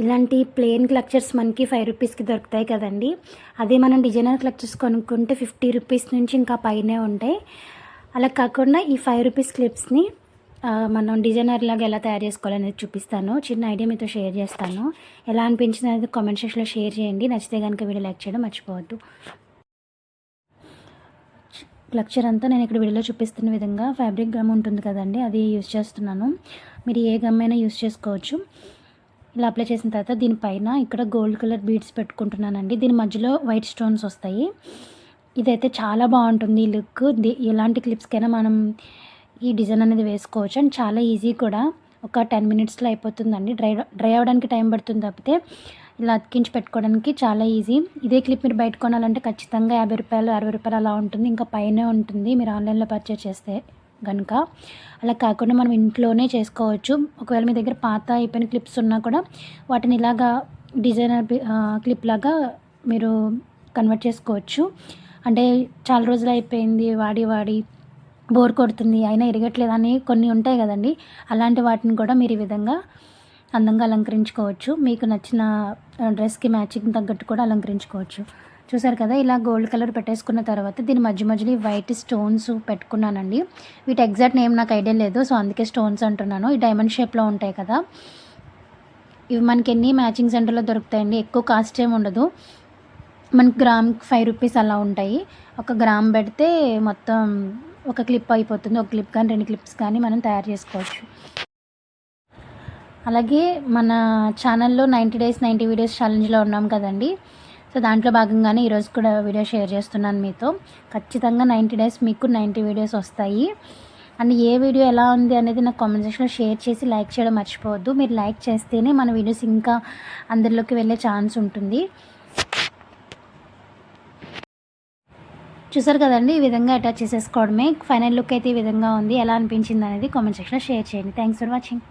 ఇలాంటి plain clutchers మనకి 5 రూపీస్కి దొరుకుతాయి కదండి. అదే మనం డిజైనర్ క్లచర్స్ కొనుక్కుంటే 50 రూపీస్ నుంచి ఇంకా పైనే ఉంటాయి. అలా కాకుండా ఈ 5 రూపీస్ క్లిప్స్ని మనం డిజైనర్ లాగా ఎలా తయారు చేసుకోవాలనేది చూపిస్తాను. చిన్న ఐడియా మీతో షేర్ చేస్తాను. ఎలా అనిపించింది అనేది కామెంట్ సెక్షన్లో షేర్ చేయండి. నచ్చితే కనుక వీడియో లైక్ చేయడం మర్చిపోవద్దు. క్లచర్ అంతా నేను ఇక్కడ వీడియోలో చూపిస్తున్న విధంగా ఫ్యాబ్రిక్ గమ్ ఉంటుంది కదండి, అది యూజ్ చేస్తున్నాను. మీరు ఏ గమ్ అయినా యూజ్ చేసుకోవచ్చు. ఇలా అప్లై చేసిన తర్వాత దీనిపైన ఇక్కడ గోల్డ్ కలర్ బీడ్స్ పెట్టుకుంటున్నానండి. దీని మధ్యలో వైట్ స్టోన్స్ వస్తాయి. ఇదైతే చాలా బాగుంటుంది ఈ లుక్. ఎలాంటి క్లిప్స్కైనా మనం ఈ డిజైన్ అనేది వేసుకోవచ్చు. అండ్ చాలా ఈజీ కూడా. ఒక 10 మినిట్స్లో అయిపోతుందండి. డ్రై అవ్వడానికి టైం పడుతుంది తప్పితే ఇలా అతికించి పెట్టుకోవడానికి చాలా ఈజీ. ఇదే క్లిప్ మీరు బయట కొనాలంటే ఖచ్చితంగా 50 రూపాయలు 60 రూపాయలు అలా ఉంటుంది. ఇంకా పైనే ఉంటుంది మీరు ఆన్లైన్లో పర్చేస్ చేస్తే కనుక. అలా కాకుండా మనం ఇంట్లోనే చేసుకోవచ్చు. ఒకవేళ మీ దగ్గర పాత అయిపోయిన క్లిప్స్ ఉన్నా కూడా వాటిని ఇలాగా డిజైనర్ క్లిప్ లాగా మీరు కన్వర్ట్ చేసుకోవచ్చు. అంటే చాలా రోజులు అయిపోయింది వాడి బోర్ కొడుతుంది అయినా ఇరగట్లేదని కొన్ని ఉంటాయి కదండి, అలాంటి వాటిని కూడా మీరు ఈ విధంగా అందంగా అలంకరించుకోవచ్చు. మీకు నచ్చిన డ్రెస్కి మ్యాచింగ్ తగ్గట్టు కూడా అలంకరించుకోవచ్చు. చూసారు కదా, ఇలా గోల్డ్ కలర్ పెట్టేసుకున్న తర్వాత దీని మధ్యలో వైట్ స్టోన్స్ పెట్టుకున్నానండి. వీటి ఎగ్జాక్ట్ నేమ్ నాకు ఐడియా లేదు, సో అందుకే స్టోన్స్ అంటున్నాను. ఈ డైమండ్ షేప్లో ఉంటాయి కదా, ఇవి మనకి ఎన్ని మ్యాచింగ్ సెంటర్లో దొరుకుతాయండి. ఎక్కువ కాస్ట్ ఏమి ఉండదు. మనకి గ్రామ్కి 5 రూపీస్ అలా ఉంటాయి. ఒక గ్రామ్ పెడితే మొత్తం ఒక క్లిప్ అయిపోతుంది. ఒక క్లిప్ కానీ 2 క్లిప్స్ కానీ మనం తయారు చేసుకోవచ్చు. అలాగే మన ఛానల్లో 90 డేస్ 90 వీడియోస్ ఛాలెంజ్లో ఉన్నాం కదండి. సో దాంట్లో భాగంగానే ఈరోజు కూడా వీడియో షేర్ చేస్తున్నాను మీతో. ఖచ్చితంగా 90 డేస్ మీకు 90 వీడియోస్ వస్తాయి. అండ్ ఏ వీడియో ఎలా ఉంది అనేది నాకు కామెంట్ సెక్షన్లో షేర్ చేసి లైక్ చేయడం మర్చిపోవద్దు. మీరు లైక్ చేస్తేనే మన వీడియోస్ ఇంకా అందరిలోకి వెళ్ళే ఛాన్స్ ఉంటుంది. చూసారు కదండి, ఈ విధంగా అటాచ్ చేసేసుకోవడమే. ఫైనల్ లుక్ అయితే ఈ విధంగా ఉంది. ఎలా అనిపించింది అనేది కామెంట్ సెక్షన్లో షేర్ చేయండి. Thanks for watching.